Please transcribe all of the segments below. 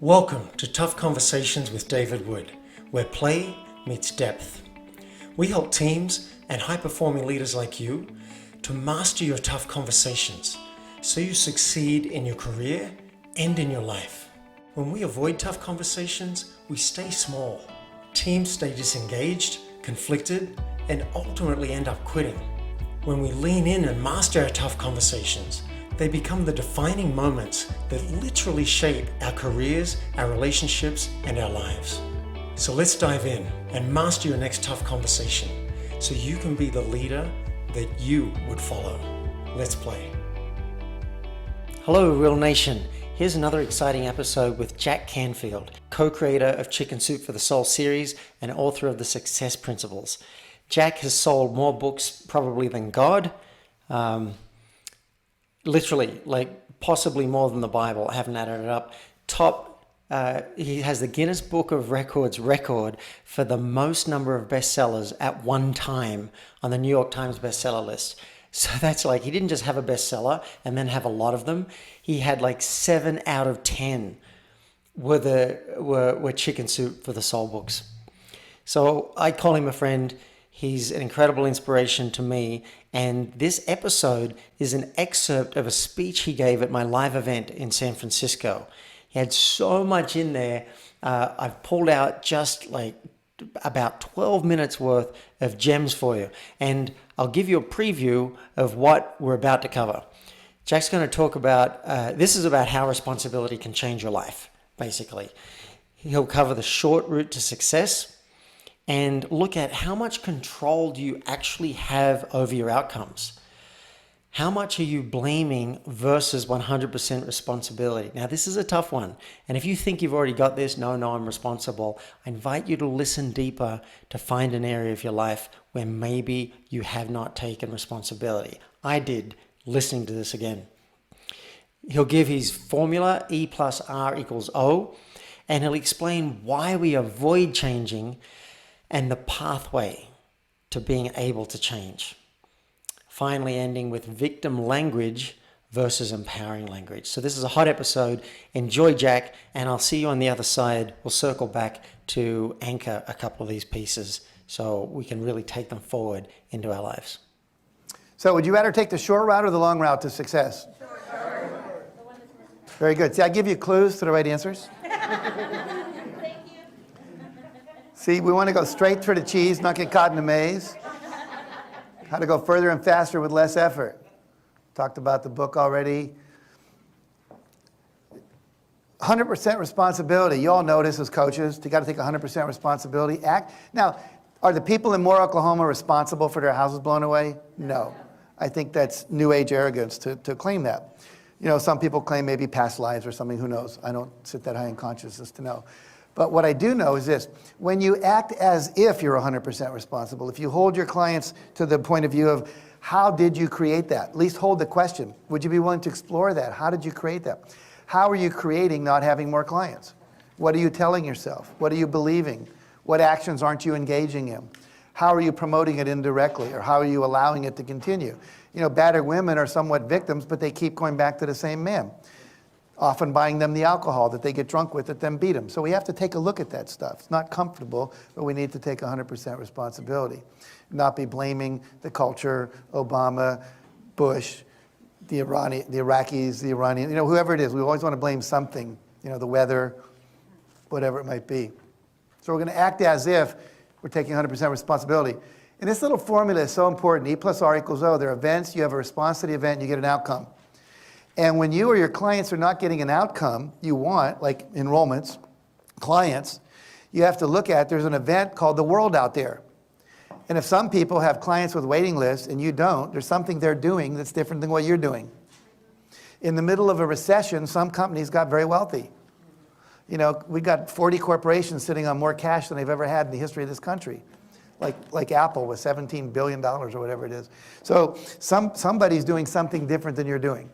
Welcome to Tough Conversations with David Wood, where play meets depth. We help teams and high-performing leaders like you to master your tough conversations so you succeed in your career and in your life. When we avoid tough conversations, we stay small. Teams stay disengaged, conflicted, and ultimately end up quitting. When we lean in and master our tough conversations, they become the defining moments that literally shape our careers, our relationships, and our lives. So let's dive in and master your next tough conversation so you can be the leader that you would follow. Let's play. Hello, Real Nation. Here's another exciting episode with Jack Canfield, co-creator of Chicken Soup for the Soul series and author of the Success Principles. Jack has sold more books probably than God. Literally, like possibly more than the Bible. I haven't added it up. He has the Guinness Book of Records record for the most number of bestsellers at one time on the New York Times bestseller list. So that's like, he didn't just have a bestseller and then have a lot of them. He had like 7 out of 10 were Chicken Soup for the Soul books. So I call him a friend. He's an incredible inspiration to me. And this episode is an excerpt of a speech he gave at my live event in San Francisco. He had so much in there. I've pulled out just like about 12 minutes worth of gems for you. And I'll give you a preview of what we're about to cover. Jack's going to talk about, this is about how responsibility can change your life, basically. He'll cover the short route to success and look at how much control do you actually have over your outcomes. How much are you blaming versus 100% responsibility? Now, this is a tough one. And if you think you've already got this, no, I'm responsible, I invite you to listen deeper to find an area of your life where maybe you have not taken responsibility. I did, listening to this again. He'll give his formula, E plus R equals O, and he'll explain why we avoid changing and the pathway to being able to change. Finally, ending with victim language versus empowering language. So this is a hot episode. Enjoy, Jack, and I'll see you on the other side. We'll circle back to anchor a couple of these pieces so we can really take them forward into our lives. So would you rather take the short route or the long route to success? Short. Very good. See, I give you clues to the right answers. See, we want to go straight for the cheese, not get caught in the maze. How to go further and faster with less effort. Talked about the book already. 100% responsibility. You all know this as coaches. You got to take 100% responsibility. Now, are the people in Moore, Oklahoma responsible for their houses blown away? No. I think that's new age arrogance to claim that. You know, some people claim maybe past lives or something. Who knows? I don't sit that high in consciousness to know. But what I do know is this: when you act as if you're 100% responsible, if you hold your clients to the point of view of how did you create that, at least hold the question. Would you be willing to explore that? How did you create that? How are you creating not having more clients? What are you telling yourself? What are you believing? What actions aren't you engaging in? How are you promoting it indirectly, or how are you allowing it to continue? You know, battered women are somewhat victims, but they keep going back to the same man, often buying them the alcohol that they get drunk with that then beat them. So we have to take a look at that stuff. It's not comfortable, but we need to take 100% responsibility. Not be blaming the culture, Obama, Bush, the Iraqis, the Iranians, you know, whoever it is. We always want to blame something, you know, the weather, whatever it might be. So we're going to act as if we're taking 100% responsibility. And this little formula is so important. E plus R equals O. There are events. You have a response to the event, and you get an outcome. And when you or your clients are not getting an outcome you want, like enrollments, clients, you have to look at, there's an event called the world out there. And if some people have clients with waiting lists and you don't, there's something they're doing that's different than what you're doing. In the middle of a recession, some companies got very wealthy. You know, we got 40 corporations sitting on more cash than they've ever had in the history of this country. Like Apple with $17 billion or whatever it is. So somebody's doing something different than you're doing.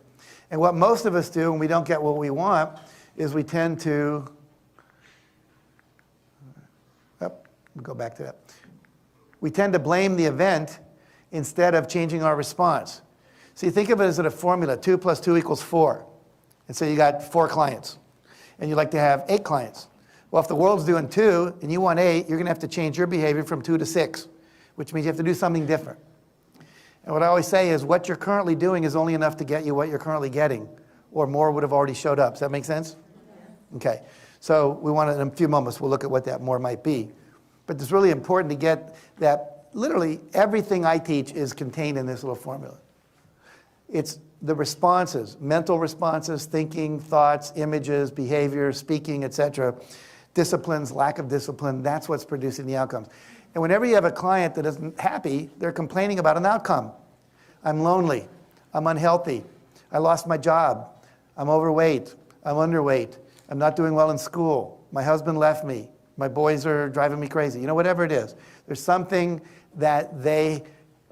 And what most of us do when we don't get what we want is we tend to, go back to that. We tend to blame the event instead of changing our response. See, think of it as a formula, 2 plus 2 equals 4. And so you got 4 clients. and you like to have 8 clients. Well, if the world's doing 2 and you want 8, you're going to have to change your behavior from 2 to 6, which means you have to do something different. And what I always say is what you're currently doing is only enough to get you what you're currently getting, or more would have already showed up. Does that make sense? Okay. So we want to, in a few moments, we'll look at what that more might be. But it's really important to get that literally everything I teach is contained in this little formula. It's the responses, mental responses, thinking, thoughts, images, behavior, speaking, etc. Disciplines, lack of discipline, that's what's producing the outcomes. And whenever you have a client that isn't happy, they're complaining about an outcome. I'm lonely, I'm unhealthy, I lost my job, I'm overweight, I'm underweight, I'm not doing well in school, my husband left me, my boys are driving me crazy, whatever it is. There's something that they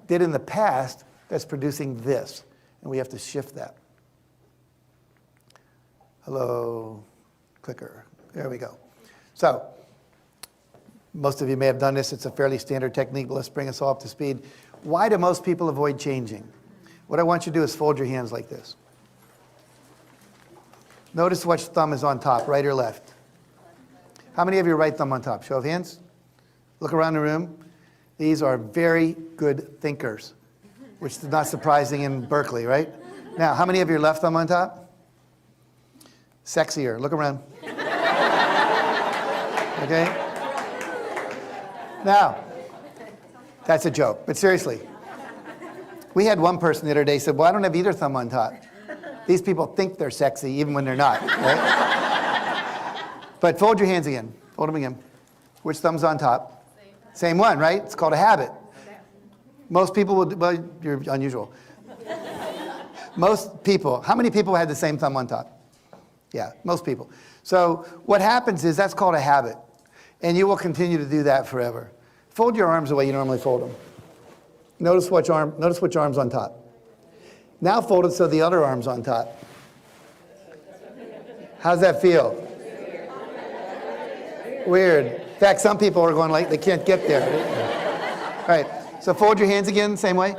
did in the past that's producing this, and we have to shift that. Hello, clicker, there we go. So, most of you may have done this, it's a fairly standard technique, but let's bring us all up to speed. Why do most people avoid changing? What I want you to do is fold your hands like this. Notice which thumb is on top, right or left. How many of your right thumb on top? Show of hands. Look around the room. These are very good thinkers, which is not surprising in Berkeley, right? Now, how many of your left thumb on top? Sexier. Look around. Okay? Now, that's a joke, but seriously. We had one person the other day said, well, I don't have either thumb on top. These people think they're sexy even when they're not, right? But fold your hands again. Fold them again. Which thumb's on top? Same one, right? It's called a habit. Most people will, well, you're unusual. Most people, how many people had the same thumb on top? Yeah, most people. So what happens is that's called a habit. And you will continue to do that forever. Fold your arms the way you normally fold them. Notice which arm's on top. Now fold it so the other arm's on top. How's that feel? Weird. In fact, some people are going like they can't get there. All right, so fold your hands again, same way.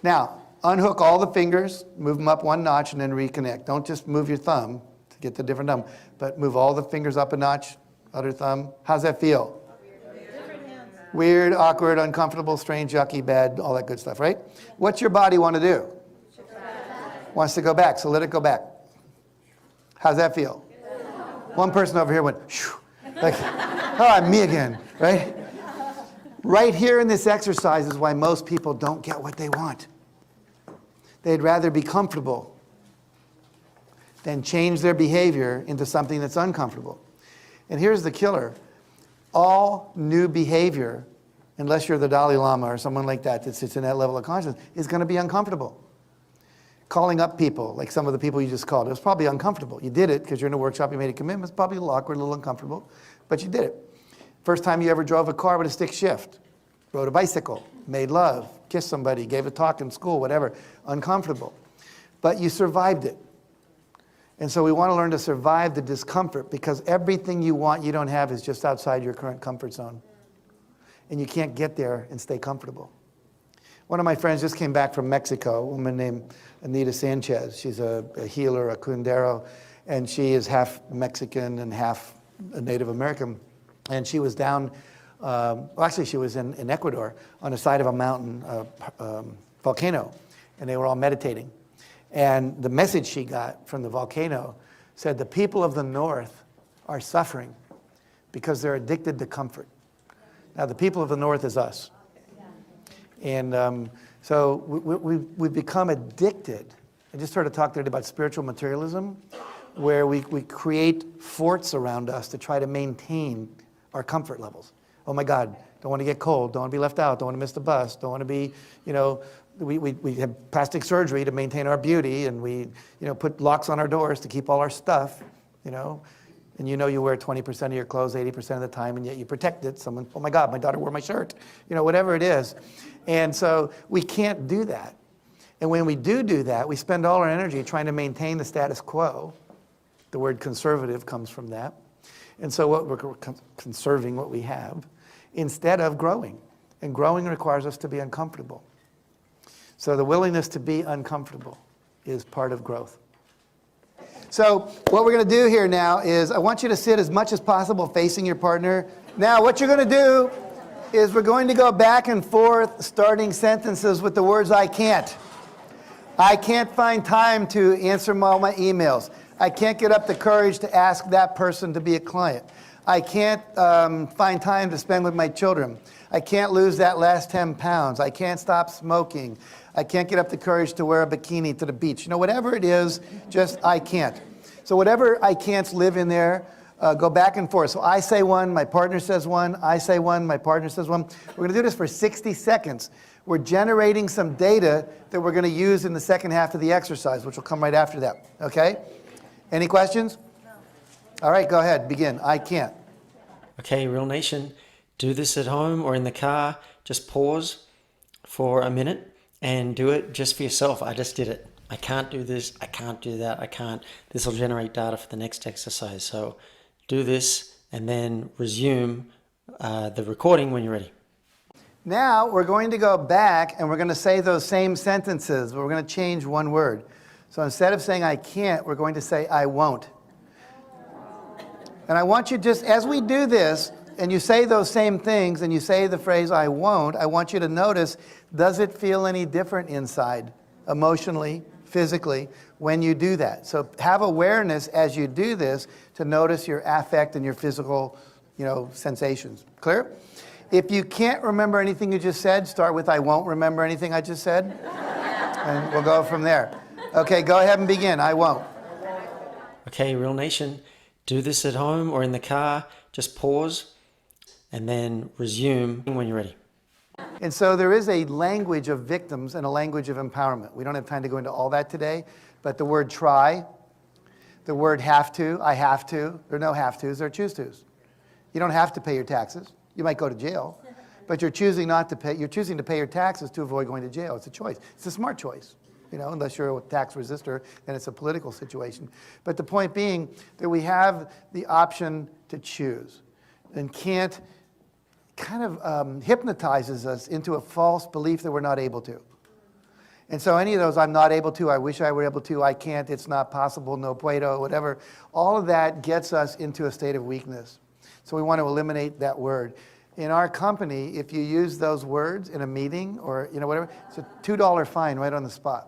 Now, unhook all the fingers, move them up one notch, and then reconnect. Don't just move your thumb to get the different thumb, but move all the fingers up a notch, other thumb. How's that feel? Weird, awkward, uncomfortable, strange, yucky, bad, all that good stuff, right? What's your body want to do? Wants to go back, so let it go back. How's that feel? One person over here went, shoo, like, oh, me again, right? Right here in this exercise is why most people don't get what they want. They'd rather be comfortable than change their behavior into something that's uncomfortable. And here's the killer. All new behavior, unless you're the Dalai Lama or someone like that that sits in that level of consciousness, is going to be uncomfortable. Calling up people, like some of the people you just called, it was probably uncomfortable. You did it because you're in a workshop, you made a commitment. It's probably a little awkward, a little uncomfortable, but you did it. First time you ever drove a car with a stick shift, rode a bicycle, made love, kissed somebody, gave a talk in school, whatever, uncomfortable. But you survived it. And so we want to learn to survive the discomfort because everything you want you don't have is just outside your current comfort zone. And you can't get there and stay comfortable. One of my friends just came back from Mexico, a woman named Anita Sanchez. She's a healer, a curandero, and she is half Mexican and half Native American. And she was down, actually she was in Ecuador on the side of a mountain, volcano, and they were all meditating. And the message she got from the volcano said the people of the north are suffering because they're addicted to comfort. Now the people of the north is us. And so we've become addicted. I just heard a talk there about spiritual materialism, where we create forts around us to try to maintain our comfort levels. Oh my God, don't want to get cold, don't want to be left out, don't want to miss the bus, don't want to be, we have plastic surgery to maintain our beauty, and we, put locks on our doors to keep all our stuff, and you wear 20% of your clothes 80% of the time, and yet you protect it. Someone, oh my God, my daughter wore my shirt, whatever it is. And so we can't do that. And when we do that, we spend all our energy trying to maintain the status quo. The word conservative comes from that. And so we're conserving what we have instead of growing. And growing requires us to be uncomfortable. So the willingness to be uncomfortable is part of growth. So what we're going to do here now is I want you to sit as much as possible facing your partner. Now what you're going to do is we're going to go back and forth starting sentences with the words I can't. I can't find time to answer all my emails. I can't get up the courage to ask that person to be a client. I can't find time to spend with my children. I can't lose that last 10 pounds. I can't stop smoking. I can't get up the courage to wear a bikini to the beach. You know, whatever it is, just I can't. So whatever I can'ts live in there, go back and forth. So I say one, my partner says one, I say one, my partner says one. We're going to do this for 60 seconds. We're generating some data that we're going to use in the second half of the exercise, which will come right after that. Okay? Any questions? No. All right, go ahead. Begin. I can't. Okay, Real Nation, do this at home or in the car. Just pause for a minute and do it just for yourself. I just did it. I can't do this. I can't do that. I can't. This will generate data for the next exercise. So do this and then resume the recording when you're ready. Now we're going to go back and we're going to say those same sentences, but we're going to change one word. So instead of saying I can't, we're going to say I won't. And I want you just, as we do this, and you say those same things, and you say the phrase I won't, I want you to notice, does it feel any different inside, emotionally, physically, when you do that? So have awareness as you do this to notice your affect and your physical, sensations. Clear? If you can't remember anything you just said, start with I won't remember anything I just said, and we'll go from there. Okay, go ahead and begin. I won't. Okay, Real Nation, do this at home or in the car. Just pause and then resume when you're ready. And so there is a language of victims and a language of empowerment. We don't have time to go into all that today, but the word try, the word have to, I have to, there are no have tos, there are choose tos. You don't have to pay your taxes. You might go to jail, but you're choosing not to pay. You're choosing to pay your taxes to avoid going to jail. It's a choice. It's a smart choice. Unless you're a tax resistor, then it's a political situation. But the point being that we have the option to choose. And Cant kind of hypnotizes us into a false belief that we're not able to. And so any of those, I'm not able to, I wish I were able to, I can't, it's not possible, no puedo, whatever, all of that gets us into a state of weakness. So we want to eliminate that word. In our company, if you use those words in a meeting or whatever, it's a $2 fine right on the spot.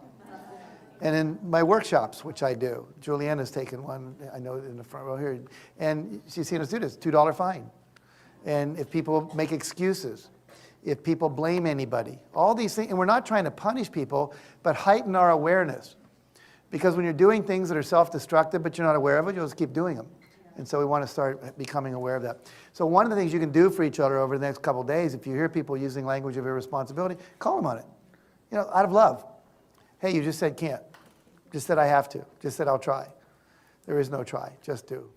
And in my workshops, which I do, Juliana's taken one, I know in the front row here, and she's seen us do this, $2 fine. And if people make excuses, if people blame anybody, all these things, and we're not trying to punish people, but heighten our awareness. Because when you're doing things that are self-destructive, but you're not aware of it, you'll just keep doing them. And so we want to start becoming aware of that. So one of the things you can do for each other over the next couple of days, if you hear people using language of irresponsibility, call them on it. Out of love. Hey, you just said can't. Just said I have to. Just said I'll try. There is no try. Just do.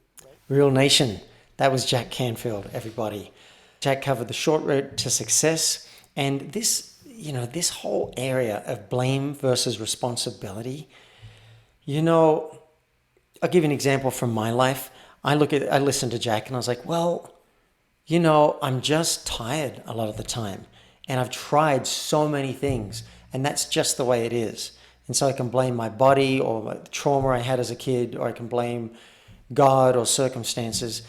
Real Nation, that was Jack Canfield, everybody. Jack covered the short road to success. And this, this whole area of blame versus responsibility, I'll give you an example from my life. I listened to Jack and I was like, well, I'm just tired a lot of the time. And I've tried so many things and that's just the way it is. And so I can blame my body or the trauma I had as a kid, or I can blame God or circumstances.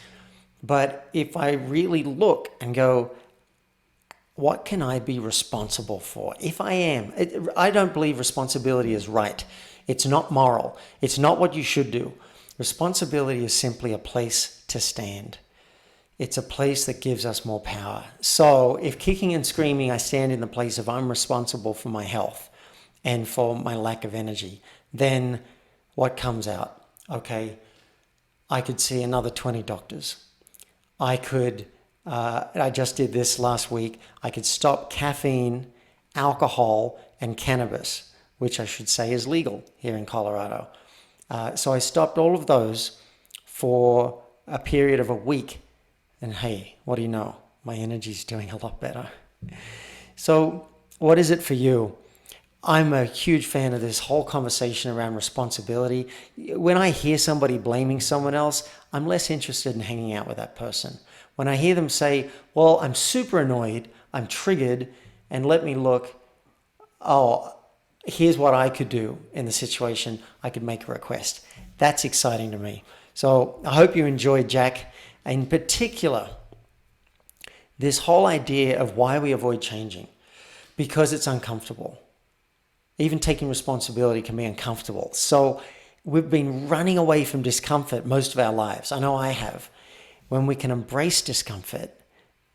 But if I really look and go, what can I be responsible for? If I am, I don't believe responsibility is right. It's not moral. It's not what you should do. Responsibility is simply a place to stand. It's a place that gives us more power. So if kicking and screaming, I stand in the place of I'm responsible for my health and for my lack of energy, then what comes out? Okay, I could see another 20 doctors. I just did this last week. I could stop caffeine, alcohol, and cannabis, which I should say is legal here in Colorado. So I stopped all of those for a period of a week. And hey, what do you know? My energy's doing a lot better. So what is it for you? I'm a huge fan of this whole conversation around responsibility. When I hear somebody blaming someone else, I'm less interested in hanging out with that person. When I hear them say, well, I'm super annoyed, I'm triggered, and let me look, here's what I could do in the situation. I could make a request. That's exciting to me. So I hope you enjoyed, Jack. In particular, this whole idea of why we avoid changing. Because it's uncomfortable. Even taking responsibility can be uncomfortable. So we've been running away from discomfort most of our lives. I know I have. When we can embrace discomfort,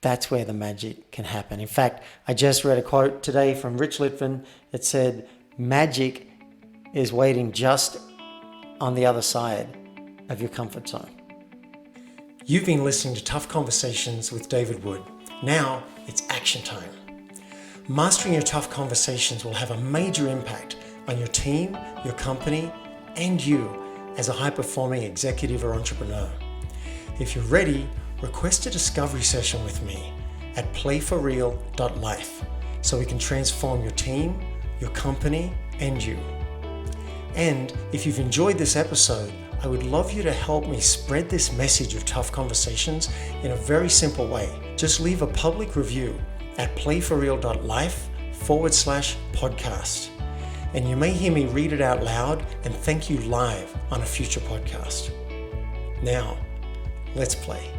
that's where the magic can happen. In fact, I just read a quote today from Rich Litvin. It said, magic is waiting just on the other side of your comfort zone. You've been listening to Tough Conversations with David Wood. Now it's action time. Mastering your tough conversations will have a major impact on your team, your company, and you as a high-performing executive or entrepreneur. If you're ready, request a discovery session with me at playforreal.life so we can transform your team, your company, and you. And if you've enjoyed this episode, I would love you to help me spread this message of tough conversations in a very simple way. Just leave a public review at playforreal.life/podcast. And you may hear me read it out loud and thank you live on a future podcast. Now, let's play.